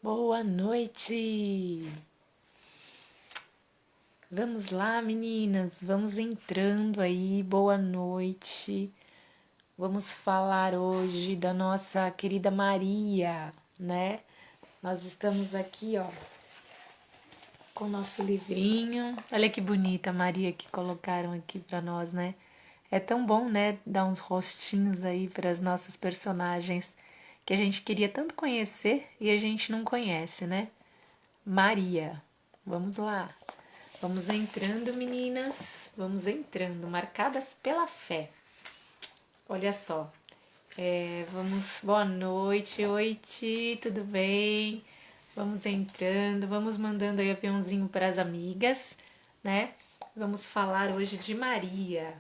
Boa noite! Vamos lá, meninas, vamos entrando aí. Boa noite. Vamos falar hoje da nossa querida Maria, né? Nós estamos aqui, ó, com o nosso livrinho. Olha que bonita a Maria que colocaram aqui para nós, né? É tão bom, né, dar uns rostinhos aí para as nossas personagens que a gente queria tanto conhecer e a gente não conhece, né? Maria. Vamos lá. Vamos entrando, meninas. Vamos entrando, marcadas pela fé. Olha só. Vamos. Boa noite. Oi, Ti, tudo bem? Vamos entrando, vamos mandando aí aviãozinho para as amigas, né? Vamos falar hoje de Maria.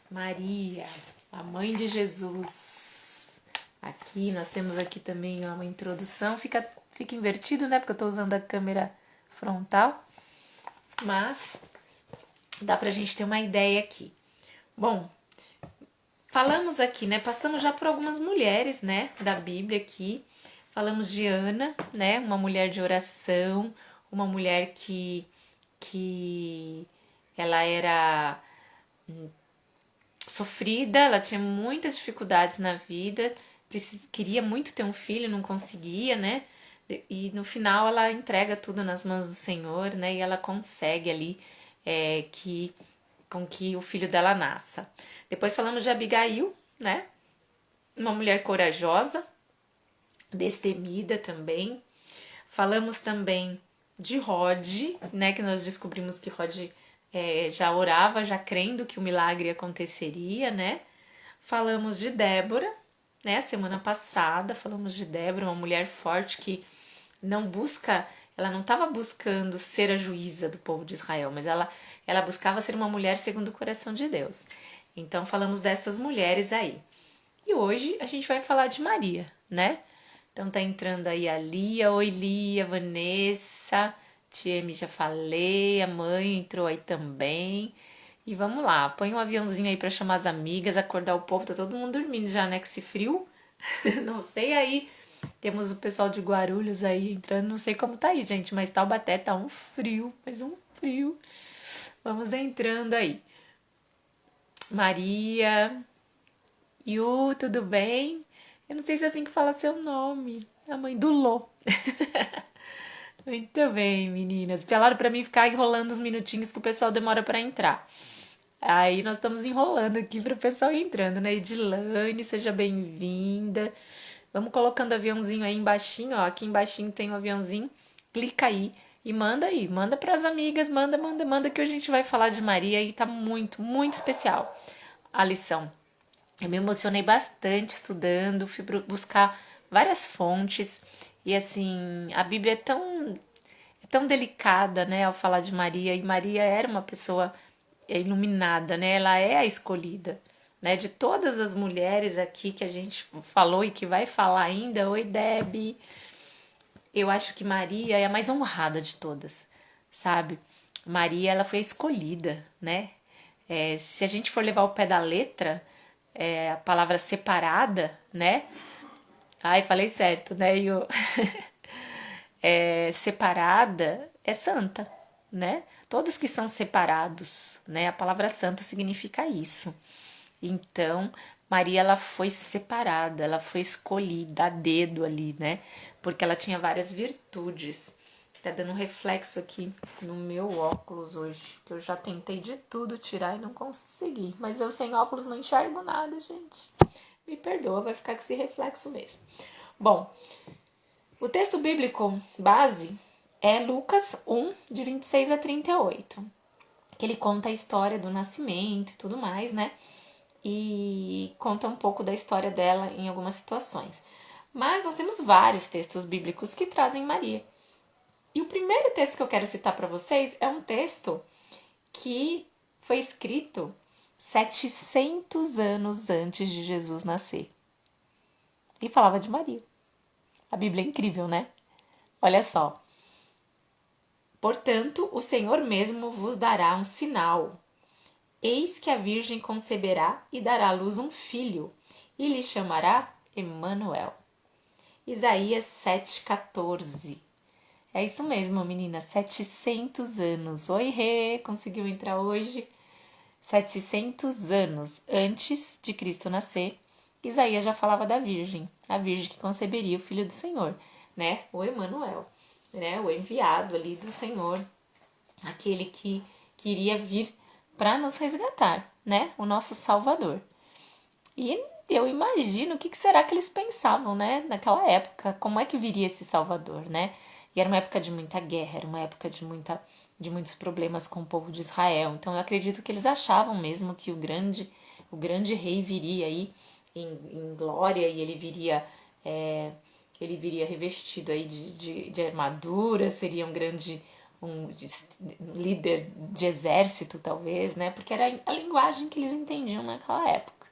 Maria, a mãe de Jesus. Aqui nós temos aqui também uma introdução. Fica invertido, né? Porque eu estou usando a câmera frontal. Mas dá pra gente ter uma ideia aqui. Bom, falamos aqui, né? Passamos já por algumas mulheres, né? Da Bíblia aqui. Falamos de Ana, né? Uma mulher de oração, uma mulher que ela era sofrida, ela tinha muitas dificuldades na vida, queria muito ter um filho, não conseguia, né? E no final ela entrega tudo nas mãos do Senhor, né? E ela consegue ali com que o filho dela nasça. Depois falamos de Abigail, né? Uma mulher corajosa, destemida também. Falamos também de Rod, né? Que nós descobrimos que Rod já orava, já crendo que o milagre aconteceria, né? Falamos de Débora, né? Semana passada falamos de Débora, uma mulher forte que não busca, ela não estava buscando ser a juíza do povo de Israel, mas ela buscava ser uma mulher segundo o coração de Deus. Então falamos dessas mulheres aí. E hoje a gente vai falar de Maria, né? Então tá entrando aí a Lia, oi Lia, Vanessa, Tieme já falei, a mãe entrou aí também. E vamos lá, põe um aviãozinho aí para chamar as amigas, acordar o povo, tá todo mundo dormindo já, né? Com esse frio. Não sei aí. Temos o pessoal de Guarulhos aí entrando, não sei como tá aí, gente, mas Taubaté tá um frio, mas um frio. Vamos entrando aí. Maria, Yu, tudo bem? Eu não sei se é assim que fala seu nome. A mãe do Lô. Muito bem, meninas. Falaram pra mim ficar enrolando os minutinhos que o pessoal demora pra entrar. Aí nós estamos enrolando aqui para o pessoal ir entrando, né? Edilane, seja bem-vinda. Vamos colocando aviãozinho aí embaixinho, ó. Aqui embaixinho tem um aviãozinho. Clica aí. Manda para as amigas, manda que hoje a gente vai falar de Maria e tá muito, muito especial a lição. Eu me emocionei bastante estudando, fui buscar várias fontes e assim, a Bíblia é tão delicada, né, ao falar de Maria, e Maria era uma pessoa iluminada, né? Ela é a escolhida, né? De todas as mulheres aqui que a gente falou e que vai falar ainda, oi Deb, eu acho que Maria é a mais honrada de todas, sabe? Maria, ela foi a escolhida, né? Se a gente for levar o pé da letra, a palavra separada, né? Ai, falei certo, né? Separada é santa, né? Todos que são separados, né? A palavra santo significa isso. Então, Maria ela foi separada, ela foi escolhida a dedo ali, né? Porque ela tinha várias virtudes. Tá dando um reflexo aqui no meu óculos hoje, que eu já tentei de tudo tirar e não consegui. Mas eu sem óculos não enxergo nada, gente. Me perdoa, vai ficar com esse reflexo mesmo. Bom, o texto bíblico base é Lucas 1, de 26 a 38, que ele conta a história do nascimento e tudo mais, né? E conta um pouco da história dela em algumas situações. Mas nós temos vários textos bíblicos que trazem Maria. E o primeiro texto que eu quero citar para vocês é um texto que foi escrito 700 anos antes de Jesus nascer. E falava de Maria. A Bíblia é incrível, né? Olha só. Portanto, o Senhor mesmo vos dará um sinal. Eis que a Virgem conceberá e dará à luz um filho, e lhe chamará Emanuel. Isaías 7,14. É isso mesmo, menina, 700 anos. Oi, Rê, conseguiu entrar hoje? 700 anos antes de Cristo nascer, Isaías já falava da Virgem, a Virgem que conceberia o Filho do Senhor, né? O Emanuel, né? O enviado ali do Senhor, aquele que queria vir para nos resgatar, né? O nosso Salvador. E eu imagino o que será que eles pensavam, né? Naquela época, como é que viria esse Salvador, né? E era uma época de muita guerra, era uma época de muitos problemas com o povo de Israel. Então eu acredito que eles achavam mesmo que o grande rei viria aí em glória e ele viria revestido aí de armadura, seria um líder de exército talvez, né? Porque era a linguagem que eles entendiam naquela época,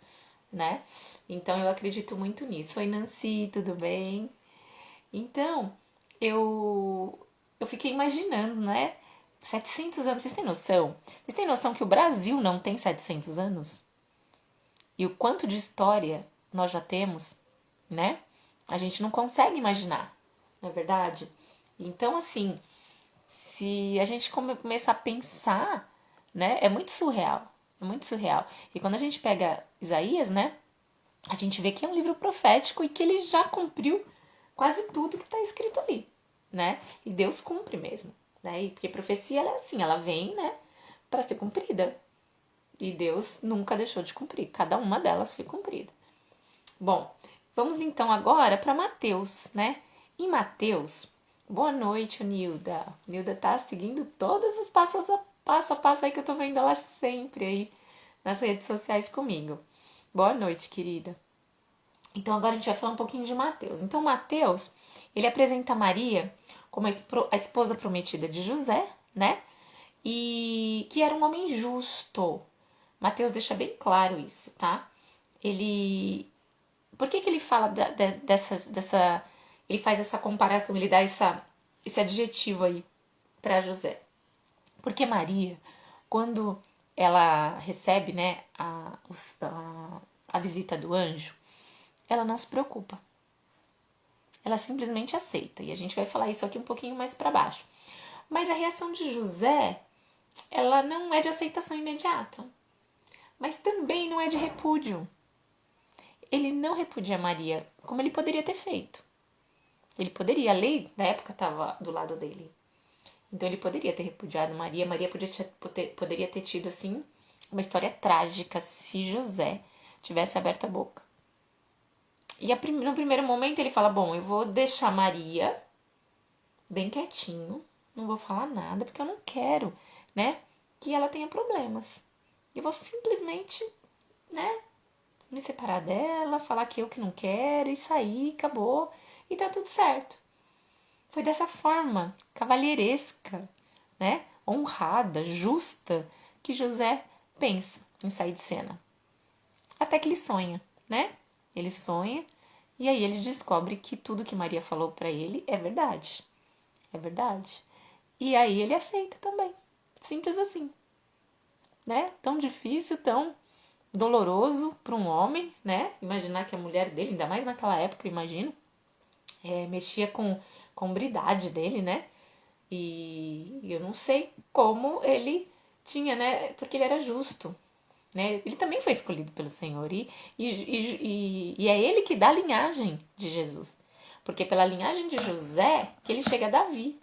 né? Então eu acredito muito nisso. Oi, Nancy, tudo bem? Então, eu fiquei imaginando, né? 700 anos, vocês têm noção? Vocês têm noção que o Brasil não tem 700 anos? E o quanto de história nós já temos, né? A gente não consegue imaginar, não é verdade? Então, assim, se a gente começar a pensar, né? É muito surreal, é muito surreal. E quando a gente pega Isaías, né? A gente vê que é um livro profético e que ele já cumpriu quase tudo que está escrito ali, né? E Deus cumpre mesmo, né? E porque profecia ela é assim, ela vem, né, para ser cumprida. E Deus nunca deixou de cumprir, cada uma delas foi cumprida. Bom, vamos então agora para Mateus, né? Em Mateus, boa noite, Nilda. Nilda tá seguindo todos os passo a passo aí que eu tô vendo ela sempre aí nas redes sociais comigo. Boa noite, querida. Então agora a gente vai falar um pouquinho de Mateus. Então Mateus, ele apresenta Maria como a esposa prometida de José, né? E que era um homem justo. Mateus deixa bem claro isso, tá? Ele, por que ele fala dessa, ele faz essa comparação, ele dá esse adjetivo aí para José? Porque Maria, quando ela recebe, né, a visita do anjo, ela não se preocupa. Ela simplesmente aceita. E a gente vai falar isso aqui um pouquinho mais para baixo. Mas a reação de José, ela não é de aceitação imediata. Mas também não é de repúdio. Ele não repudia Maria como ele poderia ter feito. Ele poderia, a lei da época estava do lado dele. Então ele poderia ter repudiado Maria. Maria poderia ter tido, assim, uma história trágica se José tivesse aberto a boca. E no primeiro momento ele fala, bom, eu vou deixar Maria bem quietinho, não vou falar nada, porque eu não quero, né, que ela tenha problemas. Eu vou simplesmente, né, me separar dela, falar que eu que não quero e sair, acabou, e tá tudo certo. Foi dessa forma, cavalheiresca, né, honrada, justa, que José pensa em sair de cena. Até que ele sonha, né? Ele sonha e aí ele descobre que tudo que Maria falou para ele é verdade. É verdade. E aí ele aceita também. Simples assim, né? Tão difícil, tão doloroso para um homem, né? Imaginar que a mulher dele, ainda mais naquela época, eu imagino, mexia com a hombridade dele, né? E eu não sei como ele tinha, né? Porque ele era justo, né? Ele também foi escolhido pelo Senhor e é ele que dá a linhagem de Jesus. Porque pela linhagem de José que ele chega a Davi,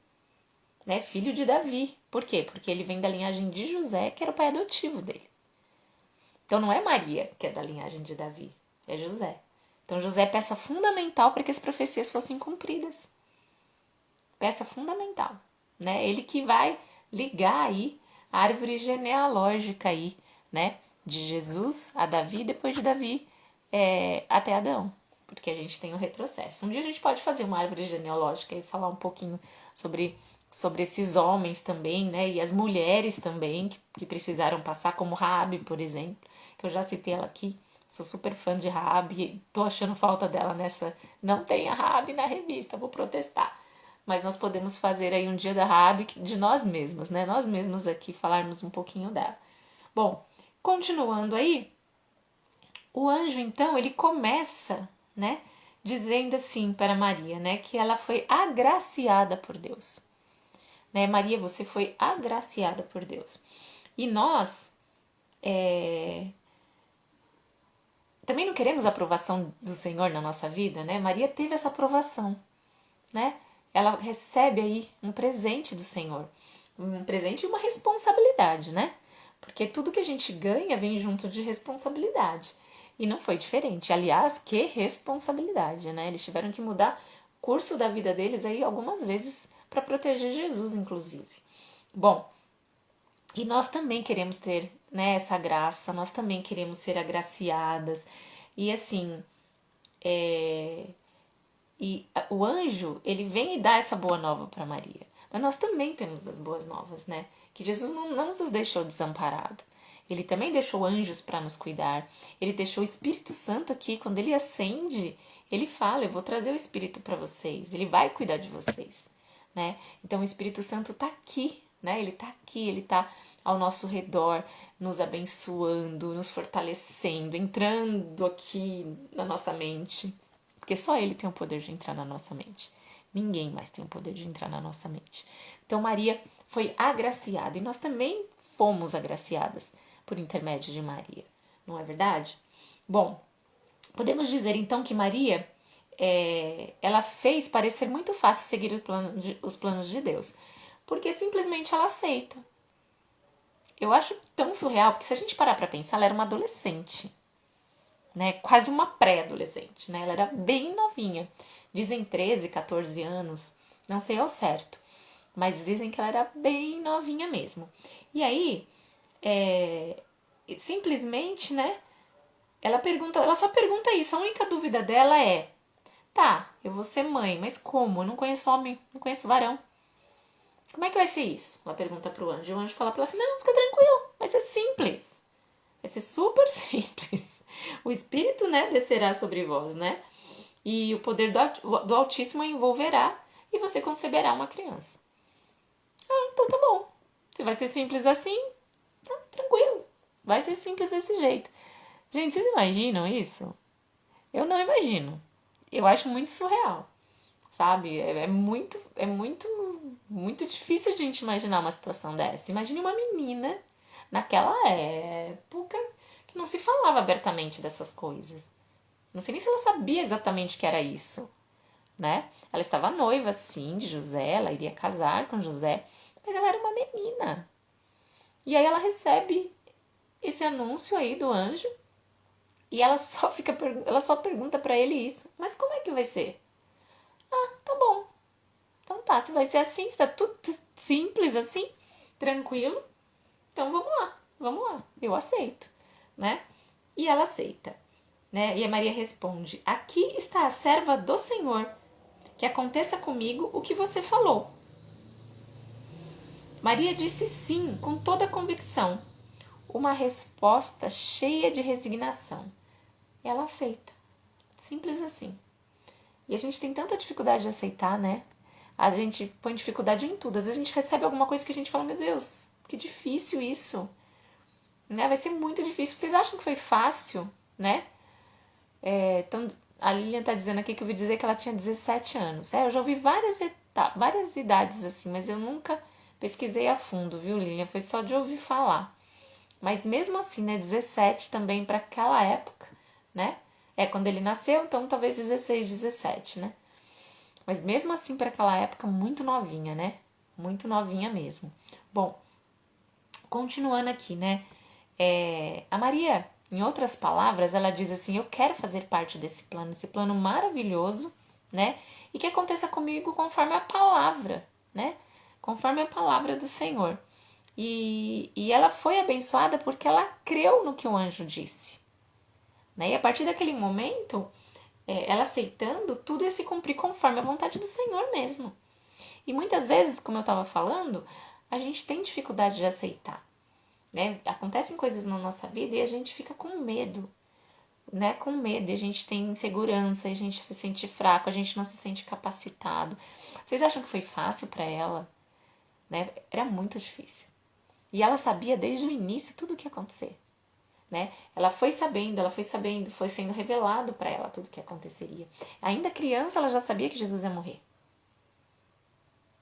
né? Filho de Davi. Por quê? Porque ele vem da linhagem de José, que era o pai adotivo dele. Então não é Maria que é da linhagem de Davi, é José. Então José é peça fundamental para que as profecias fossem cumpridas. Peça fundamental, né? Ele que vai ligar aí a árvore genealógica aí, né? De Jesus a Davi, depois de Davi até Adão, porque a gente tem o retrocesso. Um dia a gente pode fazer uma árvore genealógica e falar um pouquinho sobre esses homens também, né? E as mulheres também que precisaram passar, como Raabe, por exemplo, que eu já citei ela aqui. Sou super fã de Raabe, tô achando falta dela nessa. Não tem a Raabe na revista, vou protestar. Mas nós podemos fazer aí um dia da Raabe de nós mesmos, né? Nós mesmos aqui falarmos um pouquinho dela. Bom, continuando aí, o anjo então ele começa, né, dizendo assim para Maria, né, que ela foi agraciada por Deus. Né, Maria, você foi agraciada por Deus. E nós também não queremos a aprovação do Senhor na nossa vida, né? Maria teve essa aprovação, né? Ela recebe aí um presente do Senhor, um presente e uma responsabilidade, né? Porque tudo que a gente ganha vem junto de responsabilidade. E não foi diferente. Aliás, que responsabilidade, né? Eles tiveram que mudar o curso da vida deles aí algumas vezes para proteger Jesus, inclusive. Bom, e nós também queremos ter, né, essa graça, nós também queremos ser agraciadas. E assim, o anjo, ele vem e dá essa boa nova para Maria. Mas nós também temos as boas novas, né? Que Jesus não nos deixou desamparado. Ele também deixou anjos para nos cuidar. Ele deixou o Espírito Santo aqui. Quando ele acende, ele fala: eu vou trazer o Espírito para vocês. Ele vai cuidar de vocês, né? Então o Espírito Santo está aqui, né? Ele está aqui, ele está ao nosso redor, nos abençoando, nos fortalecendo, entrando aqui na nossa mente. Porque só ele tem o poder de entrar na nossa mente. Ninguém mais tem o poder de entrar na nossa mente. Então Maria foi agraciada e nós também fomos agraciadas por intermédio de Maria. Não é verdade? Bom, podemos dizer então que Maria ela fez parecer muito fácil seguir os planos de Deus, porque simplesmente ela aceita. Eu acho tão surreal, porque se a gente parar para pensar, ela era uma adolescente, né? Quase uma pré-adolescente, né? Ela era bem novinha. Dizem 13, 14 anos, não sei ao certo, mas dizem que ela era bem novinha mesmo. E aí, simplesmente, né? Ela só pergunta isso. A única dúvida dela é: tá, eu vou ser mãe, mas como? Eu não conheço homem, não conheço varão. Como é que vai ser isso? Ela pergunta pro anjo. E o anjo fala pra ela assim: não, fica tranquilo, vai ser simples. Vai ser super simples. O Espírito, né, descerá sobre vós, né? E o poder do Altíssimo a envolverá e você conceberá uma criança. Ah, então tá bom. Se vai ser simples assim, tá tranquilo. Vai ser simples desse jeito. Gente, vocês imaginam isso? Eu não imagino. Eu acho muito surreal, sabe? Muito difícil a gente imaginar uma situação dessa. Imagine uma menina naquela época que não se falava abertamente dessas coisas. Não sei nem se ela sabia exatamente o que era isso, né? Ela estava noiva, sim, de José, ela iria casar com José, mas ela era uma menina. E aí ela recebe esse anúncio aí do anjo e ela só pergunta para ele isso. Mas como é que vai ser? Ah, tá bom. Então tá, se vai ser assim, se tá tudo simples assim, tranquilo, então vamos lá, eu aceito, né? E ela aceita, né? E a Maria responde: aqui está a serva do Senhor, que aconteça comigo o que você falou. Maria disse sim, com toda a convicção, uma resposta cheia de resignação. Ela aceita, simples assim. E a gente tem tanta dificuldade de aceitar, né? A gente põe dificuldade em tudo. Às vezes a gente recebe alguma coisa que a gente fala: meu Deus, que difícil isso, né? Vai ser muito difícil. Vocês acham que foi fácil, né? Então, a Lilian tá dizendo aqui que eu ouvi dizer que ela tinha 17 anos. Eu já ouvi várias idades assim, mas eu nunca pesquisei a fundo, viu, Lilian? Foi só de ouvir falar. Mas mesmo assim, né, 17 também para aquela época, né? Quando ele nasceu, então talvez 16, 17, né? Mas mesmo assim, para aquela época, muito novinha, né? Muito novinha mesmo. Bom, continuando aqui, né? A Maria, em outras palavras, ela diz assim: eu quero fazer parte desse plano, esse plano maravilhoso, né? E que aconteça comigo conforme a palavra, né? Conforme a palavra do Senhor. E ela foi abençoada porque ela creu no que o anjo disse, né? E a partir daquele momento, ela aceitando, tudo ia se cumprir conforme a vontade do Senhor mesmo. E muitas vezes, como eu estava falando, a gente tem dificuldade de aceitar, né? Acontecem coisas na nossa vida e a gente fica com medo, né? Com medo, e a gente tem insegurança, a gente se sente fraco, a gente não se sente capacitado. Vocês acham que foi fácil para ela, né? Era muito difícil. E ela sabia desde o início tudo o que ia acontecer, né? Ela foi sabendo, foi sendo revelado para ela tudo o que aconteceria. Ainda criança, ela já sabia que Jesus ia morrer.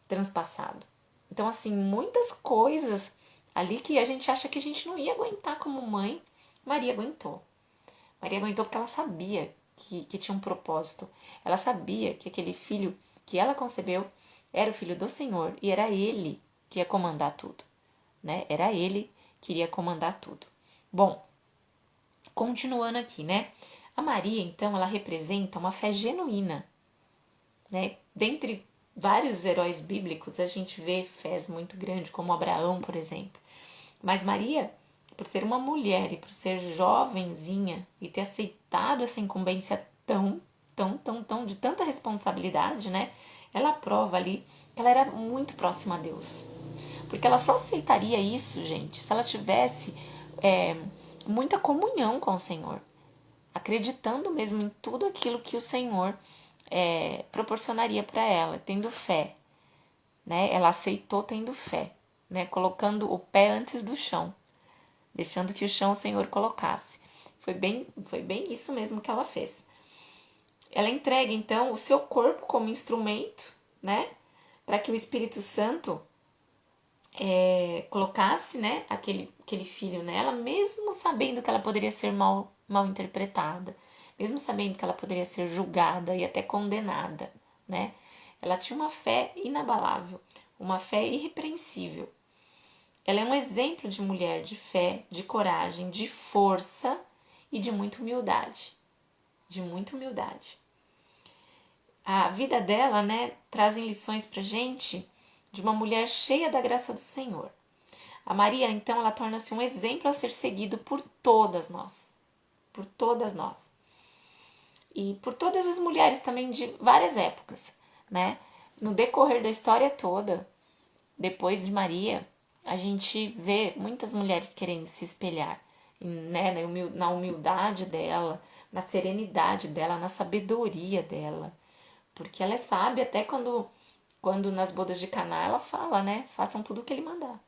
Transpassado. Então, assim, muitas coisas ali que a gente acha que a gente não ia aguentar como mãe, Maria aguentou. Maria aguentou porque ela sabia que tinha um propósito. Ela sabia que aquele filho que ela concebeu era o filho do Senhor e era ele que ia comandar tudo, né? Era ele que iria comandar tudo. Bom, continuando aqui, né? A Maria, então, ela representa uma fé genuína, né? Dentre vários heróis bíblicos, a gente vê fés muito grandes, como Abraão, por exemplo. Mas Maria, por ser uma mulher e por ser jovenzinha e ter aceitado essa incumbência tão, de tanta responsabilidade, né? Ela prova ali que ela era muito próxima a Deus. Porque ela só aceitaria isso, gente, se ela tivesse muita comunhão com o Senhor, acreditando mesmo em tudo aquilo que o Senhor proporcionaria para ela, tendo fé, né? Ela aceitou tendo fé, né? Colocando o pé antes do chão, deixando que o chão o Senhor colocasse. Foi bem isso mesmo que ela fez. Ela entrega então o seu corpo como instrumento, né? Para que o Espírito Santo colocasse, né, aquele filho nela, mesmo sabendo que ela poderia ser mal interpretada, mesmo sabendo que ela poderia ser julgada e até condenada, né? Ela tinha uma fé inabalável, uma fé irrepreensível. Ela é um exemplo de mulher de fé, de coragem, de força e de muita humildade. De muita humildade. A vida dela, né, trazem lições pra gente de uma mulher cheia da graça do Senhor. A Maria, então, ela torna-se um exemplo a ser seguido por todas nós. Por todas nós. E por todas as mulheres também de várias épocas, né? No decorrer da história toda, depois de Maria, a gente vê muitas mulheres querendo se espelhar, né? Na humildade dela, na serenidade dela, na sabedoria dela. Porque ela é sábia até quando nas bodas de Caná ela fala, né? Façam tudo o que ele mandar.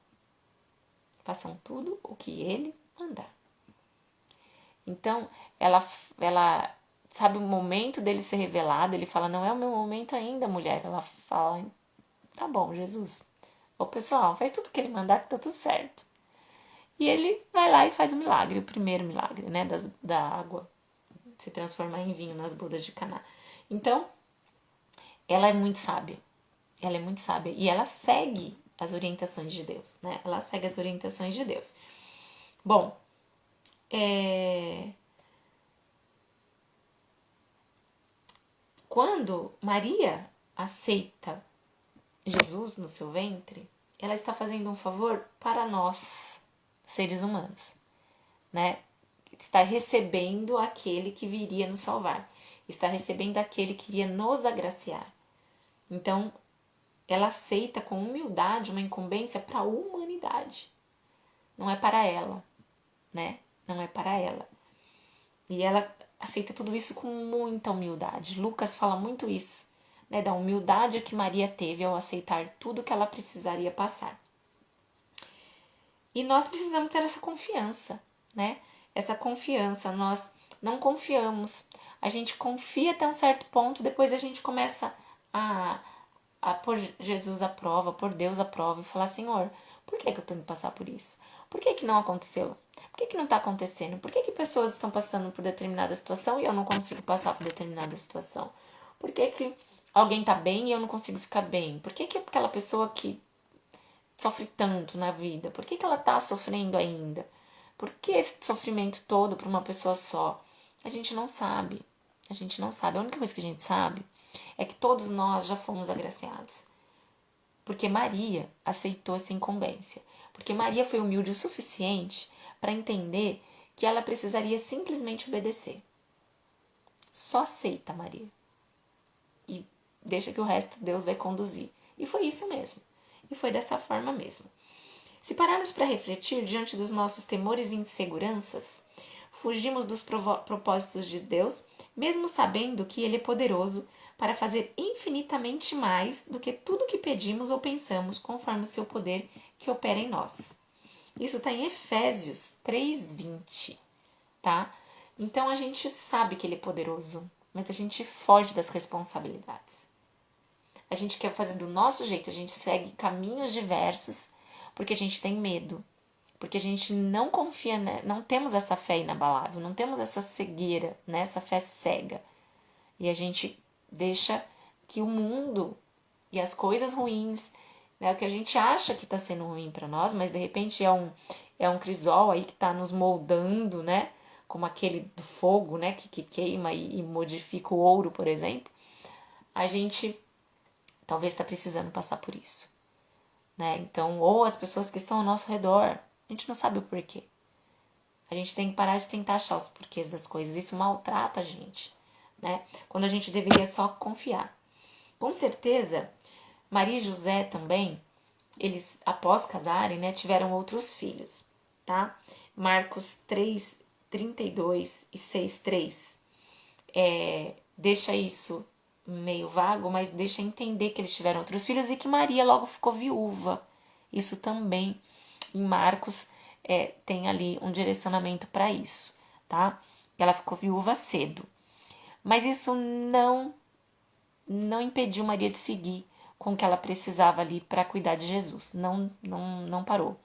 Façam tudo o que ele mandar. Então, ela sabe o momento dele ser revelado. Ele fala, não é o meu momento ainda, mulher. Ela fala, tá bom, Jesus. Ô, pessoal, faz tudo o que ele mandar que tá tudo certo. E ele vai lá e faz o milagre, o primeiro milagre, né? Da água se transformar em vinho nas bodas de Caná. Então, ela é muito sábia. Ela é muito sábia. E ela segue as orientações de Deus, né? Ela segue as orientações de Deus. Bom, quando Maria aceita Jesus no seu ventre, ela está fazendo um favor para nós, seres humanos, né? Está recebendo aquele que viria nos salvar. Está recebendo aquele que iria nos agraciar. Então, ela aceita com humildade uma incumbência para a humanidade. Não é para ela, né? Não é para ela. E ela aceita tudo isso com muita humildade. Lucas fala muito isso, né? Da humildade que Maria teve ao aceitar tudo que ela precisaria passar. E nós precisamos ter essa confiança, né? Essa confiança, nós não confiamos. A gente confia até um certo ponto, depois a gente começa a pôr Jesus à prova, pôr Deus à prova e falar, Senhor, por que eu estou indo passar por isso? Por que não aconteceu? Por que não está acontecendo? Por que pessoas estão passando por determinada situação e eu não consigo passar por determinada situação? Por que alguém está bem e eu não consigo ficar bem? Por que aquela pessoa que sofre tanto na vida, por que ela está sofrendo ainda? Por que esse sofrimento todo para uma pessoa só? A gente não sabe. A gente não sabe. A única coisa que a gente sabe é que todos nós já fomos agraciados. Porque Maria aceitou essa incumbência. Porque Maria foi humilde o suficiente para entender que ela precisaria simplesmente obedecer. Só aceita, Maria. E deixa que o resto Deus vai conduzir. E foi isso mesmo. E foi dessa forma mesmo. Se pararmos para refletir diante dos nossos temores e inseguranças, fugimos dos propósitos de Deus, mesmo sabendo que Ele é poderoso para fazer infinitamente mais do que tudo que pedimos ou pensamos, conforme o seu poder que opera em nós. Isso está em Efésios 3:20. tá? Então a gente sabe que ele é poderoso, mas a gente foge das responsabilidades. A gente quer fazer do nosso jeito, a gente segue caminhos diversos porque a gente tem medo. Porque a gente não confia, né? Não temos essa fé inabalável, não temos essa cegueira, né? Essa fé cega. E a gente deixa que o mundo e as coisas ruins, né? O que a gente acha que está sendo ruim para nós, mas de repente é um crisol aí que está nos moldando, né? Como aquele do fogo, né? Que queima e modifica o ouro, por exemplo. A gente talvez está precisando passar por isso, né? Então, ou as pessoas que estão ao nosso redor, a gente não sabe o porquê. A gente tem que parar de tentar achar os porquês das coisas. Isso maltrata a gente, né? Quando a gente deveria só confiar. Com certeza, Maria e José também, eles, após casarem, né, tiveram outros filhos, tá? Marcos 3, 32 e 6, 3. Deixa isso meio vago, mas deixa entender que eles tiveram outros filhos e que Maria logo ficou viúva. Isso também em Marcos tem ali um direcionamento para isso, tá? Ela ficou viúva cedo. Mas isso não impediu Maria de seguir com o que ela precisava ali para cuidar de Jesus. Não parou.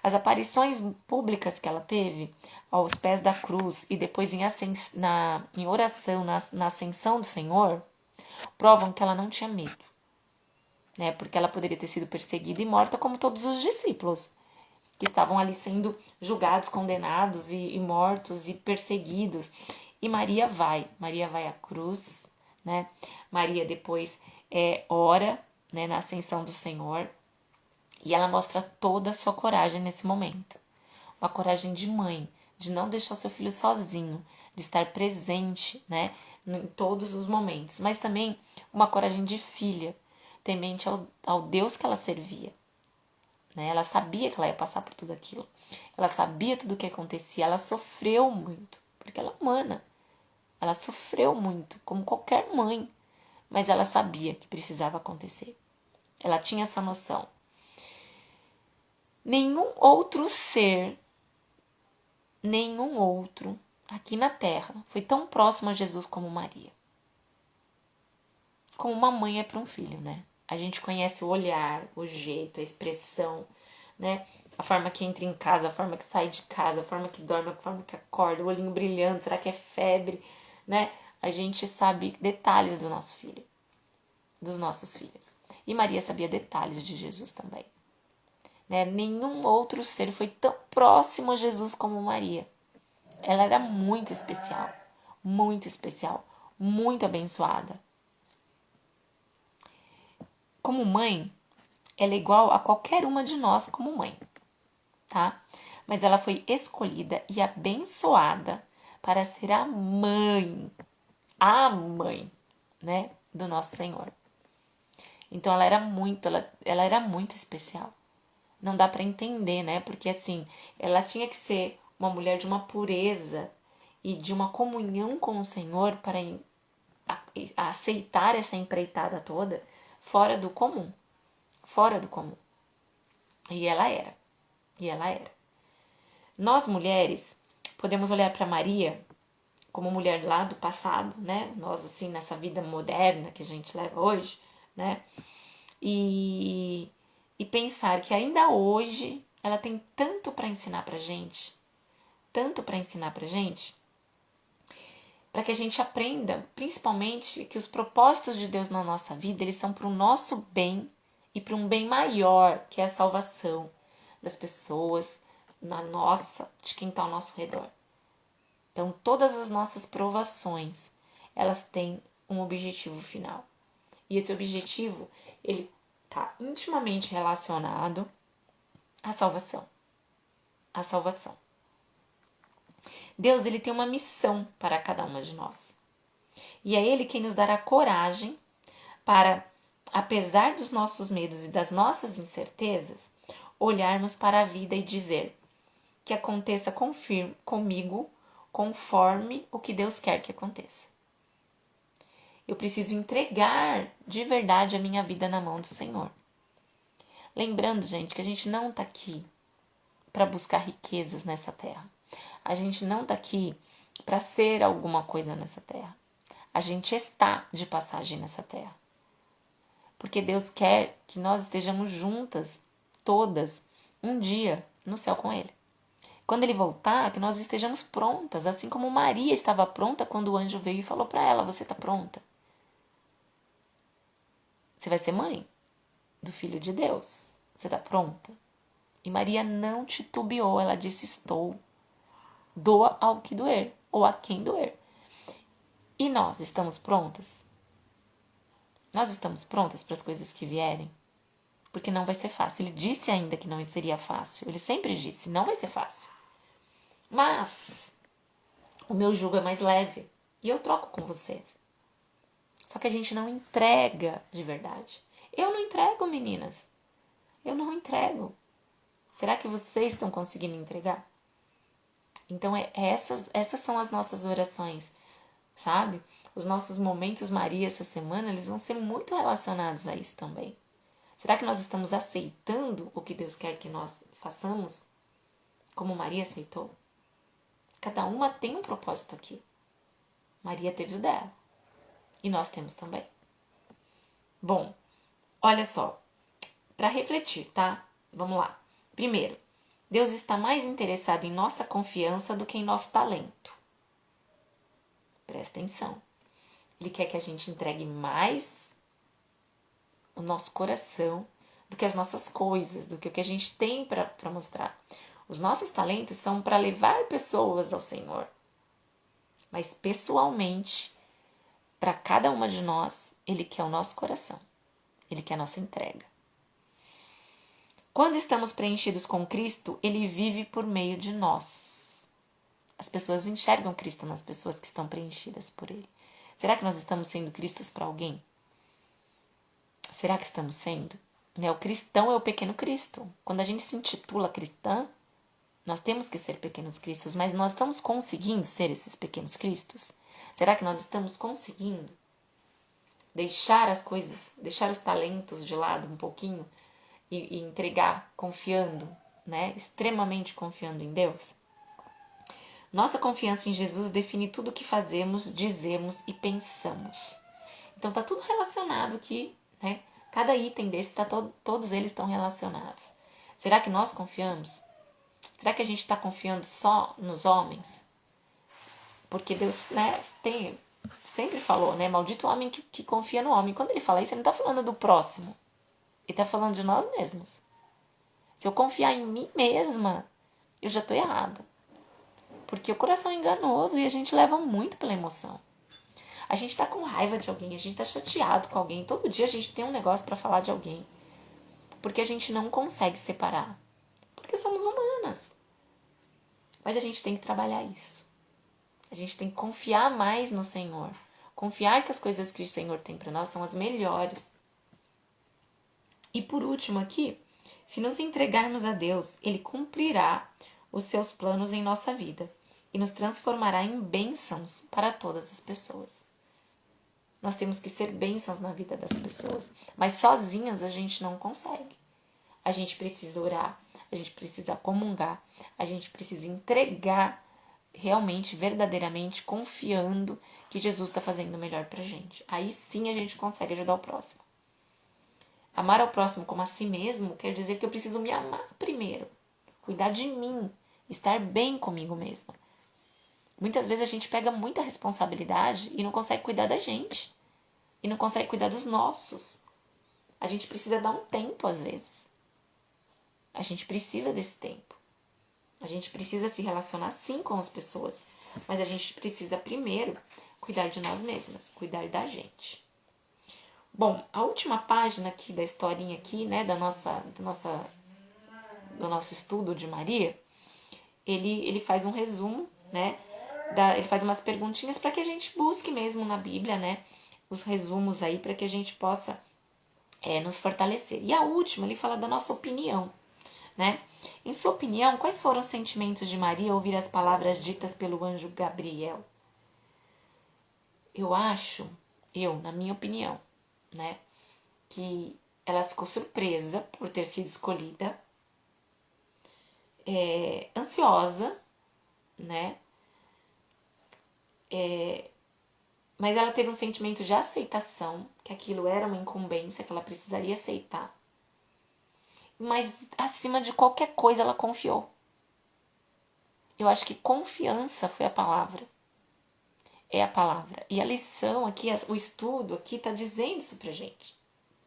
As aparições públicas que ela teve aos pés da cruz e depois em oração, na ascensão do Senhor, provam que ela não tinha medo, né? Porque ela poderia ter sido perseguida e morta como todos os discípulos, que estavam ali sendo julgados, condenados e mortos e perseguidos. E Maria vai à cruz, né? Maria depois ora, né, na ascensão do Senhor, e ela mostra toda a sua coragem nesse momento. Uma coragem de mãe, de não deixar o seu filho sozinho, de estar presente, né, em todos os momentos, mas também uma coragem de filha, temente ao Deus que ela servia. Né? Ela sabia que ela ia passar por tudo aquilo. Ela sabia tudo o que acontecia. Ela sofreu muito, porque ela é humana. Ela sofreu muito, como qualquer mãe. Mas ela sabia que precisava acontecer. Ela tinha essa noção. Nenhum outro ser, nenhum outro aqui na Terra foi tão próximo a Jesus como Maria. Como uma mãe é para um filho, né? A gente conhece o olhar, o jeito, a expressão, né? A forma que entra em casa, a forma que sai de casa, a forma que dorme, a forma que acorda, o olhinho brilhando, será que é febre, né? A gente sabe detalhes do nosso filho, dos nossos filhos. E Maria sabia detalhes de Jesus também. Né? Nenhum outro ser foi tão próximo a Jesus como Maria. Ela era muito especial, muito abençoada. Como mãe, ela é igual a qualquer uma de nós como mãe, tá? Mas ela foi escolhida e abençoada para ser a mãe, né, do nosso Senhor. Então ela era muito especial. Não dá para entender, né? Porque assim, ela tinha que ser uma mulher de uma pureza e de uma comunhão com o Senhor para aceitar essa empreitada toda fora do comum, fora do comum. E ela era. E ela era. Nós mulheres podemos olhar para Maria como mulher lá do passado, né? Nós assim nessa vida moderna que a gente leva hoje, né? E pensar que ainda hoje ela tem tanto para ensinar pra gente, tanto para ensinar pra gente, para que a gente aprenda, principalmente, que os propósitos de Deus na nossa vida, eles são para o nosso bem e para um bem maior, que é a salvação das pessoas, de quem está ao nosso redor. Então, todas as nossas provações, elas têm um objetivo final. E esse objetivo, ele está intimamente relacionado à salvação. À salvação. Deus, ele tem uma missão para cada uma de nós. E é Ele quem nos dará coragem para, apesar dos nossos medos e das nossas incertezas, olharmos para a vida e dizer que aconteça comigo conforme o que Deus quer que aconteça. Eu preciso entregar de verdade a minha vida na mão do Senhor. Lembrando, gente, que a gente não está aqui para buscar riquezas nessa terra. A gente não tá aqui para ser alguma coisa nessa terra. A gente está de passagem nessa terra. Porque Deus quer que nós estejamos juntas, todas, um dia no céu com Ele. Quando Ele voltar, que nós estejamos prontas, assim como Maria estava pronta quando o anjo veio e falou para ela: você está pronta? Você vai ser mãe do Filho de Deus. Você está pronta? E Maria não titubeou, ela disse: estou. Doa ao que doer, ou a quem doer. E nós estamos prontas? Nós estamos prontas para as coisas que vierem? Porque não vai ser fácil. Ele disse ainda que não seria fácil. Ele sempre disse, não vai ser fácil. Mas o meu jugo é mais leve e eu troco com vocês. Só que a gente não entrega de verdade. Eu não entrego, meninas. Eu não entrego. Será que vocês estão conseguindo entregar? Então, essas são as nossas orações, sabe? Os nossos momentos Maria essa semana, eles vão ser muito relacionados a isso também. Será que nós estamos aceitando o que Deus quer que nós façamos? Como Maria aceitou? Cada uma tem um propósito aqui. Maria teve o dela. E nós temos também. Bom, olha só. Para refletir, tá? Vamos lá. Primeiro, Deus está mais interessado em nossa confiança do que em nosso talento. Presta atenção. Ele quer que a gente entregue mais o nosso coração do que as nossas coisas, do que o que a gente tem para mostrar. Os nossos talentos são para levar pessoas ao Senhor. Mas pessoalmente, para cada uma de nós, Ele quer o nosso coração. Ele quer a nossa entrega. Quando estamos preenchidos com Cristo, Ele vive por meio de nós. As pessoas enxergam Cristo nas pessoas que estão preenchidas por Ele. Será que nós estamos sendo Cristos para alguém? Será que estamos sendo? O cristão é o pequeno Cristo. Quando a gente se intitula cristã, nós temos que ser pequenos cristos, mas nós estamos conseguindo ser esses pequenos cristos? Será que nós estamos conseguindo deixar as coisas, deixar os talentos de lado um pouquinho e entregar confiando, né? Extremamente confiando em Deus? Nossa confiança em Jesus define tudo o que fazemos, dizemos e pensamos. Então tá tudo relacionado aqui, né? Cada item desse, todos eles estão relacionados. Será que nós confiamos? Será que a gente está confiando só nos homens? Porque Deus, né, sempre falou, né? Maldito o homem que confia no homem. Quando ele fala isso, ele não está falando do próximo. Ele está falando de nós mesmos. Se eu confiar em mim mesma, eu já estou errada. Porque o coração é enganoso e a gente leva muito pela emoção. A gente tá com raiva de alguém, a gente tá chateado com alguém. Todo dia a gente tem um negócio para falar de alguém. Porque a gente não consegue separar. Porque somos humanas. Mas a gente tem que trabalhar isso. A gente tem que confiar mais no Senhor. Confiar que as coisas que o Senhor tem para nós são as melhores. E por último aqui, se nos entregarmos a Deus, Ele cumprirá os seus planos em nossa vida e nos transformará em bênçãos para todas as pessoas. Nós temos que ser bênçãos na vida das pessoas. Mas sozinhas a gente não consegue. A gente precisa orar, a gente precisa comungar, a gente precisa entregar realmente, verdadeiramente, confiando que Jesus está fazendo o melhor pra gente. Aí sim a gente consegue ajudar o próximo. Amar ao próximo como a si mesmo quer dizer que eu preciso me amar primeiro. Cuidar de mim, estar bem comigo mesma. Muitas vezes a gente pega muita responsabilidade e não consegue cuidar da gente. E não consegue cuidar dos nossos. A gente precisa dar um tempo às vezes. A gente precisa desse tempo. A gente precisa se relacionar sim com as pessoas. Mas a gente precisa primeiro cuidar de nós mesmas. Cuidar da gente. Bom, a última página aqui da historinha aqui, né, do nosso estudo de Maria, ele faz um resumo, né? Ele faz umas perguntinhas para que a gente busque mesmo na Bíblia, né? Os resumos aí para que a gente possa nos fortalecer. E a última, ele fala da nossa opinião, né? Em sua opinião, quais foram os sentimentos de Maria ao ouvir as palavras ditas pelo anjo Gabriel? Na minha opinião, né, que ela ficou surpresa por ter sido escolhida, ansiosa, né? Mas ela teve um sentimento de aceitação, que aquilo era uma incumbência que ela precisaria aceitar. Mas, acima de qualquer coisa, ela confiou. Eu acho que confiança foi a palavra. É a palavra. E a lição aqui, o estudo aqui está dizendo isso pra gente.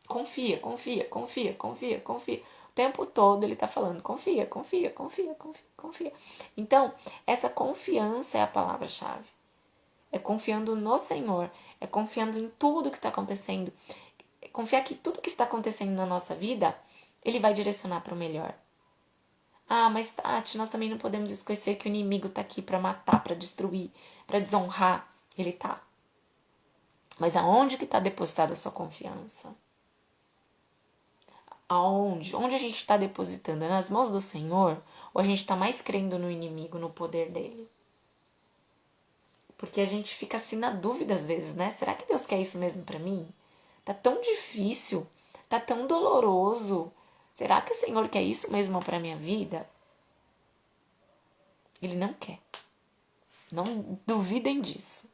Confia, confia, confia, confia, confia. O tempo todo ele está falando confia, confia, confia, confia, confia. Então, essa confiança é a palavra-chave. É confiando no Senhor, é confiando em tudo que está acontecendo. É confiar que tudo que está acontecendo na nossa vida, Ele vai direcionar para o melhor. Ah, mas Tati, nós também não podemos esquecer que o inimigo está aqui para matar, para destruir, para desonrar. Ele tá. Mas aonde que está depositada a sua confiança? Aonde? Onde a gente está depositando? É nas mãos do Senhor? Ou a gente está mais crendo no inimigo, no poder dele? Porque a gente fica assim na dúvida às vezes, né? Será que Deus quer isso mesmo para mim? Tá tão difícil, tá tão doloroso. Será que o Senhor quer isso mesmo para minha vida? Ele não quer. Não duvidem disso.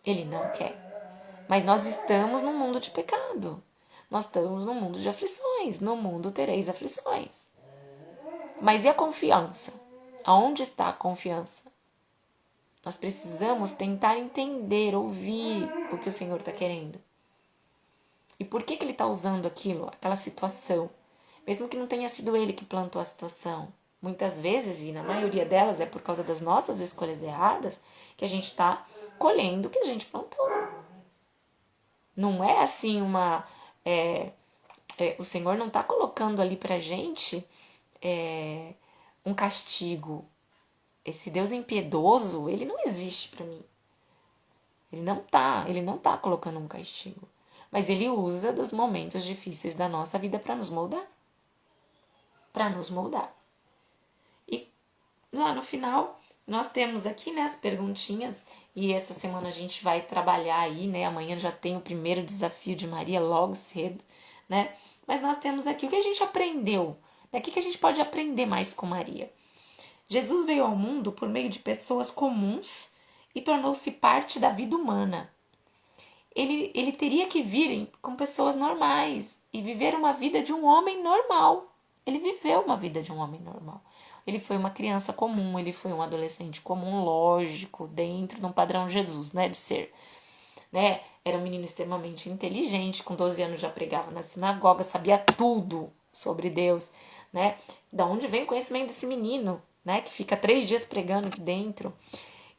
Ele não quer. Mas nós estamos num mundo de pecado. Nós estamos num mundo de aflições. No mundo tereis aflições. Mas e a confiança? Aonde está a confiança? Nós precisamos tentar entender, ouvir o que o Senhor está querendo. E por que ele está usando aquilo, aquela situação? Mesmo que não tenha sido ele que plantou a situação. Muitas vezes, e na maioria delas, é por causa das nossas escolhas erradas que a gente está colhendo o que a gente plantou. Não é assim uma... o Senhor não está colocando ali pra gente um castigo. Esse Deus impiedoso, ele não existe para mim. Ele não tá colocando um castigo. Mas ele usa dos momentos difíceis da nossa vida para nos moldar. Para nos moldar. E lá no final, nós temos aqui, né, as perguntinhas. E essa semana a gente vai trabalhar aí, né? Amanhã já tem o primeiro desafio de Maria logo cedo, né? Mas nós temos aqui o que a gente aprendeu. O que a gente pode aprender mais com Maria? Jesus veio ao mundo por meio de pessoas comuns e tornou-se parte da vida humana. Ele teria que vir com pessoas normais e viver uma vida de um homem normal. Ele viveu uma vida de um homem normal. Ele foi uma criança comum, ele foi um adolescente comum, lógico, dentro de um padrão Jesus, né, de ser. Né? Era um menino extremamente inteligente, com 12 anos já pregava na sinagoga, sabia tudo sobre Deus, né? Da onde vem o conhecimento desse menino, né? Que fica 3 dias pregando aqui dentro.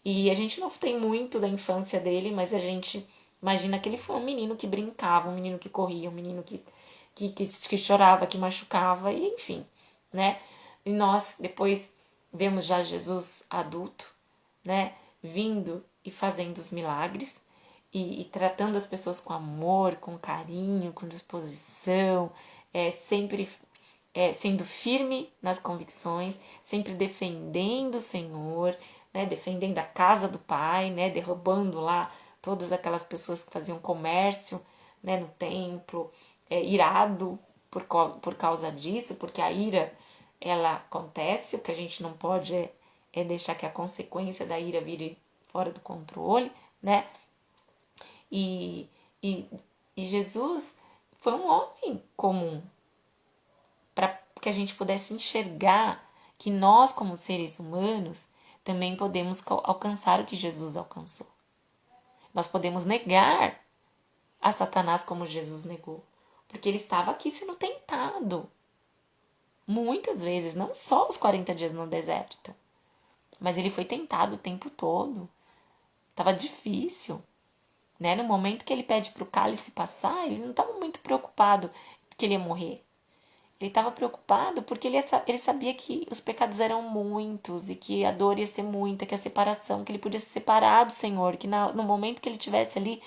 E a gente não tem muito da infância dele, mas a gente imagina que ele foi um menino que brincava, um menino que corria, um menino que chorava, que machucava, e enfim, né? E nós depois vemos já Jesus adulto, né? Vindo e fazendo os milagres e tratando as pessoas com amor, com carinho, com disposição, sempre sendo firme nas convicções, sempre defendendo o Senhor, né, defendendo a casa do Pai, né, derrubando lá todas aquelas pessoas que faziam comércio, né, no templo, irado por causa disso, porque a ira ela acontece, o que a gente não pode é deixar que a consequência da ira vire fora do controle, né? E, e, e Jesus foi um homem comum, para que a gente pudesse enxergar que nós, como seres humanos, também podemos alcançar o que Jesus alcançou. Nós podemos negar a Satanás como Jesus negou, porque ele estava aqui sendo tentado. Muitas vezes, não só os 40 dias no deserto, mas ele foi tentado o tempo todo. Estava difícil. Né? No momento que ele pede para o cálice passar, ele não estava muito preocupado que ele ia morrer. Ele estava preocupado porque ele sabia que os pecados eram muitos e que a dor ia ser muita, que a separação, que ele podia se separar do Senhor, que no momento que ele estivesse ali,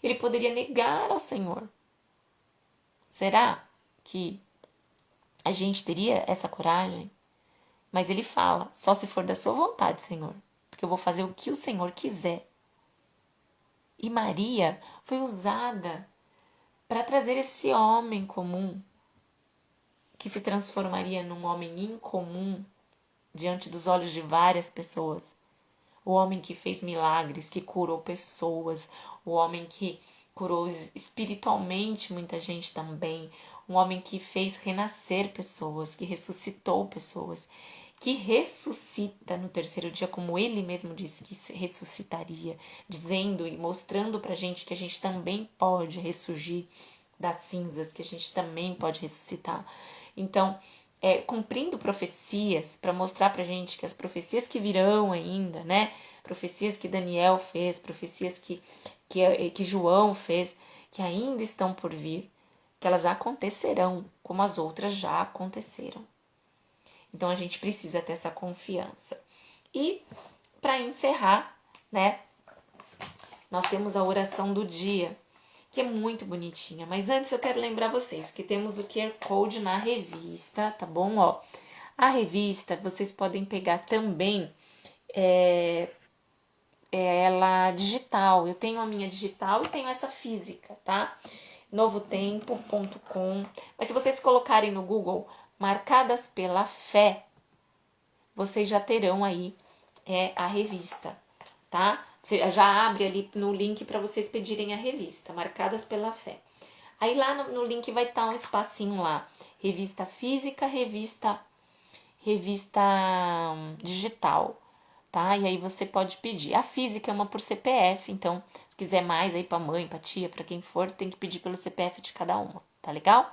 ele poderia negar ao Senhor. Será que a gente teria essa coragem? Mas ele fala, só se for da sua vontade, Senhor, porque eu vou fazer o que o Senhor quiser. E Maria foi usada para trazer esse homem comum, que se transformaria num homem incomum, diante dos olhos de várias pessoas. O homem que fez milagres, que curou pessoas, o homem que curou espiritualmente muita gente também, um homem que fez renascer pessoas, que ressuscitou pessoas, que ressuscita no terceiro dia, como ele mesmo disse que ressuscitaria, dizendo e mostrando pra gente que a gente também pode ressurgir das cinzas, que a gente também pode ressuscitar. Então, cumprindo profecias para mostrar pra gente que as profecias que virão ainda, né? Profecias que Daniel fez, profecias que João fez, que ainda estão por vir, que elas acontecerão, como as outras já aconteceram. Então a gente precisa ter essa confiança. E para encerrar, né? Nós temos a oração do dia, que é muito bonitinha. Mas antes eu quero lembrar vocês que temos o QR Code na revista, tá bom? Ó, a revista vocês podem pegar também ela digital. Eu tenho a minha digital e tenho essa física, tá? novotempo.com. Mas se vocês colocarem no Google Marcadas pela Fé, vocês já terão aí a revista, tá? Você já abre ali no link para vocês pedirem a revista, Marcadas pela Fé. Aí lá no link vai estar um espacinho lá, revista física, revista digital, tá? E aí você pode pedir. A física é uma por CPF, então se quiser mais aí para mãe, para tia, para quem for, tem que pedir pelo CPF de cada uma, tá legal?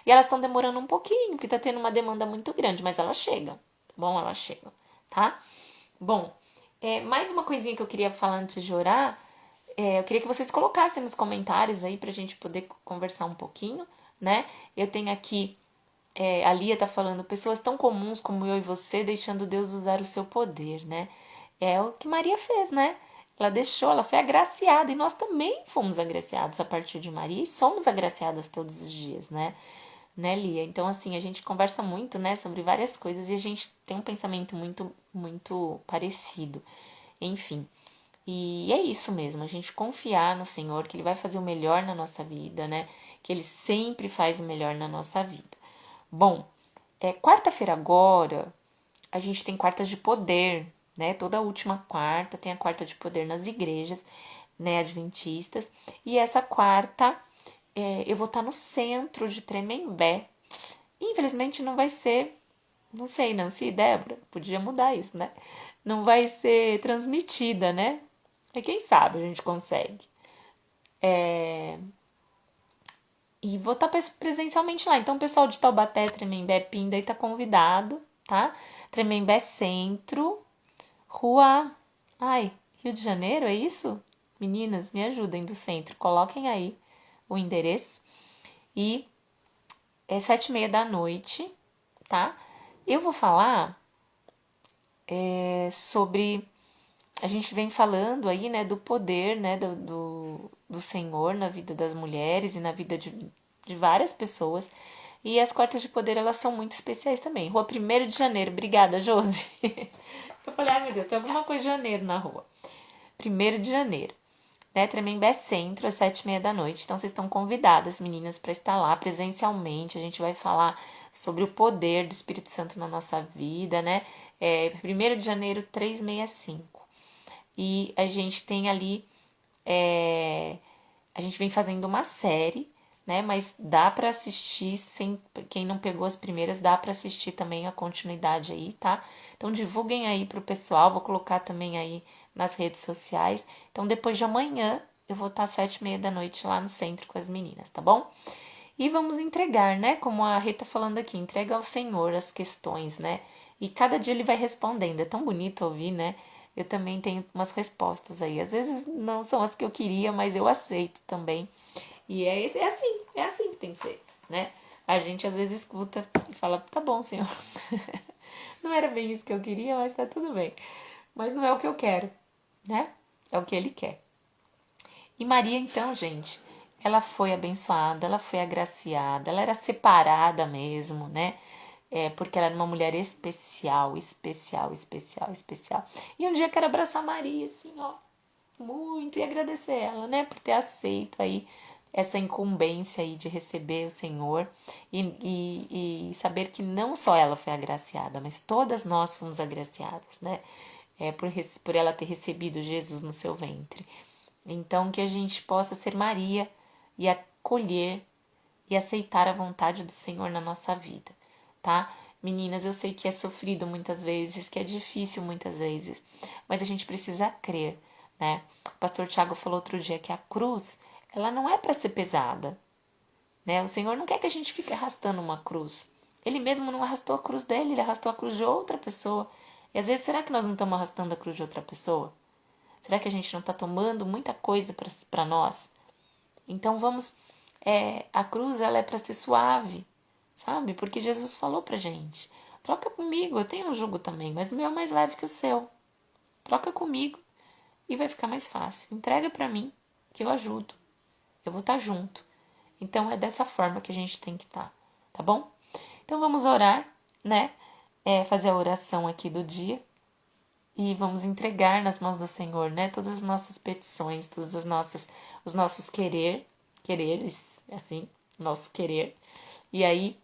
E elas estão demorando um pouquinho, porque tá tendo uma demanda muito grande, mas elas chegam, tá bom? Elas chegam, tá? Bom, mais uma coisinha que eu queria falar antes de orar, eu queria que vocês colocassem nos comentários aí pra gente poder conversar um pouquinho, né? Eu tenho aqui, a Lia tá falando, pessoas tão comuns como eu e você, deixando Deus usar o seu poder, né? É o que Maria fez, né? Ela deixou, ela foi agraciada e nós também fomos agraciados a partir de Maria e somos agraciadas todos os dias, né, Lia? Então, assim, a gente conversa muito, né, sobre várias coisas e a gente tem um pensamento muito parecido. Enfim, e é isso mesmo, a gente confiar no Senhor, que Ele vai fazer o melhor na nossa vida, né? Que Ele sempre faz o melhor na nossa vida. Bom, quarta-feira agora, a gente tem quartas de poder, né? Toda última quarta tem a quarta de poder nas igrejas, né, adventistas. E essa quarta eu vou estar no centro de Tremembé. Infelizmente não vai ser, não sei, Nancy e Débora, podia mudar isso, né? Não vai ser transmitida, né? E quem sabe a gente consegue. E vou estar presencialmente lá. Então, o pessoal de Taubaté, Tremembé, Pinda, está convidado, tá? Tremembé Centro, Rua... Ai, Rio de Janeiro, é isso? Meninas, me ajudem do centro. Coloquem aí o endereço. E é 7h30 da noite, tá? Eu vou falar sobre... A gente vem falando aí, né, do poder, né, do Senhor na vida das mulheres e na vida de várias pessoas. E as quartas de poder, elas são muito especiais também. Rua 1º de Janeiro. Obrigada, Josi. Eu falei, ai meu Deus, tem alguma coisa de janeiro na rua. 1º de Janeiro. Né, Tremembé Centro, às 7h30 da noite. Então, vocês estão convidadas, meninas, para estar lá presencialmente. A gente vai falar sobre o poder do Espírito Santo na nossa vida, né? 1º de janeiro, 365. E a gente tem ali, a gente vem fazendo uma série, né? Mas dá para assistir, sem quem não pegou as primeiras, dá para assistir também a continuidade aí, tá? Então divulguem aí pro pessoal, vou colocar também aí nas redes sociais. Então depois de amanhã eu vou estar às 7h30 da noite lá no centro com as meninas, tá bom? E vamos entregar, né? Como a Rita falando aqui, entrega ao Senhor as questões, né? E cada dia ele vai respondendo. É tão bonito ouvir, né? Eu também tenho umas respostas aí. Às vezes não são as que eu queria, mas eu aceito também. E é assim que tem que ser, né? A gente às vezes escuta e fala, tá bom, Senhor. Não era bem isso que eu queria, mas tá tudo bem. Mas não é o que eu quero, né? É o que ele quer. E Maria, então, gente, ela foi abençoada, ela foi agraciada, ela era separada mesmo, né? Porque ela era uma mulher especial, especial, especial, especial. E um dia eu quero abraçar Maria, assim, ó, muito, e agradecer ela, né, por ter aceito aí essa incumbência aí de receber o Senhor e saber que não só ela foi agraciada, mas todas nós fomos agraciadas, né? Por ela ter recebido Jesus no seu ventre. Então, que a gente possa ser Maria e acolher e aceitar a vontade do Senhor na nossa vida, tá? Meninas, eu sei que é sofrido muitas vezes, que é difícil muitas vezes, mas a gente precisa crer, né? O pastor Tiago falou outro dia que a cruz, ela não é para ser pesada, né? O Senhor não quer que a gente fique arrastando uma cruz. Ele mesmo não arrastou a cruz dele, ele arrastou a cruz de outra pessoa. E às vezes, será que nós não estamos arrastando a cruz de outra pessoa? Será que a gente não está tomando muita coisa para nós? Então vamos. A cruz ela é para ser suave, sabe? Porque Jesus falou pra gente: troca comigo, eu tenho um jugo também, mas o meu é mais leve que o seu. Troca comigo e vai ficar mais fácil. Entrega para mim que eu ajudo. Eu vou estar junto. Então é dessa forma que a gente tem que estar, tá bom? Então vamos orar, né? Fazer a oração aqui do dia e vamos entregar nas mãos do Senhor, né? Todas as nossas petições, todas os nossos quereres, assim, nosso querer. E aí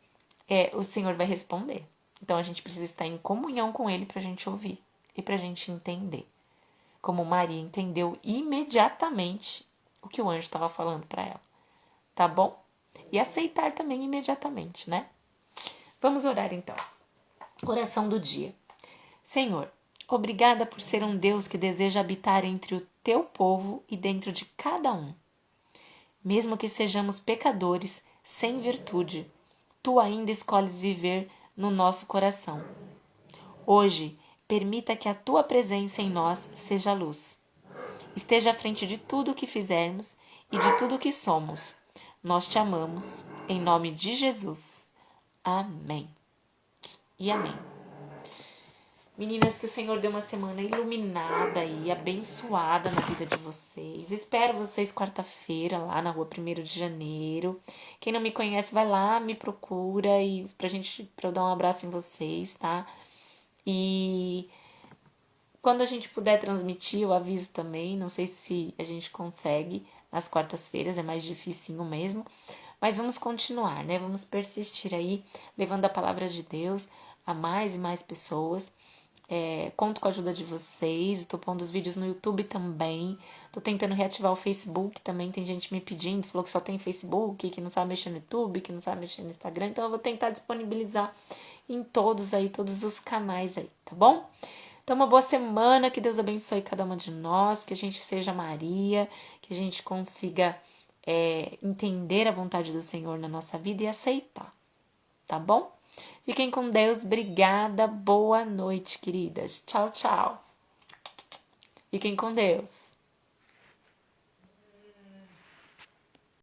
o Senhor vai responder. Então a gente precisa estar em comunhão com Ele para a gente ouvir e para a gente entender. Como Maria entendeu imediatamente o que o anjo estava falando para ela, tá bom? E aceitar também imediatamente, né? Vamos orar então. Oração do dia. Senhor, obrigada por ser um Deus que deseja habitar entre o teu povo e dentro de cada um. Mesmo que sejamos pecadores, sem virtude, tu ainda escolhes viver no nosso coração. Hoje, permita que a tua presença em nós seja luz. Esteja à frente de tudo o que fizermos e de tudo o que somos. Nós te amamos, em nome de Jesus. Amém. E amém. Meninas, que o Senhor dê uma semana iluminada e abençoada na vida de vocês. Espero vocês quarta-feira lá na rua 1º de janeiro. Quem não me conhece, vai lá, me procura e pra eu dar um abraço em vocês, tá? E quando a gente puder transmitir, eu aviso também. Não sei se a gente consegue nas quartas-feiras, é mais dificinho mesmo. Mas vamos continuar, né? Vamos persistir aí, levando a palavra de Deus a mais e mais pessoas. Conto com a ajuda de vocês. Estou pondo os vídeos no YouTube também. Estou tentando reativar o Facebook também. Tem gente me pedindo, falou que só tem Facebook, que não sabe mexer no YouTube, que não sabe mexer no Instagram. Então eu vou tentar disponibilizar em todos os canais aí, tá bom? Então, uma boa semana, que Deus abençoe cada uma de nós, que a gente seja Maria, que a gente consiga entender a vontade do Senhor na nossa vida e aceitar, tá bom? Fiquem com Deus, obrigada, boa noite, queridas. Tchau, tchau. Fiquem com Deus.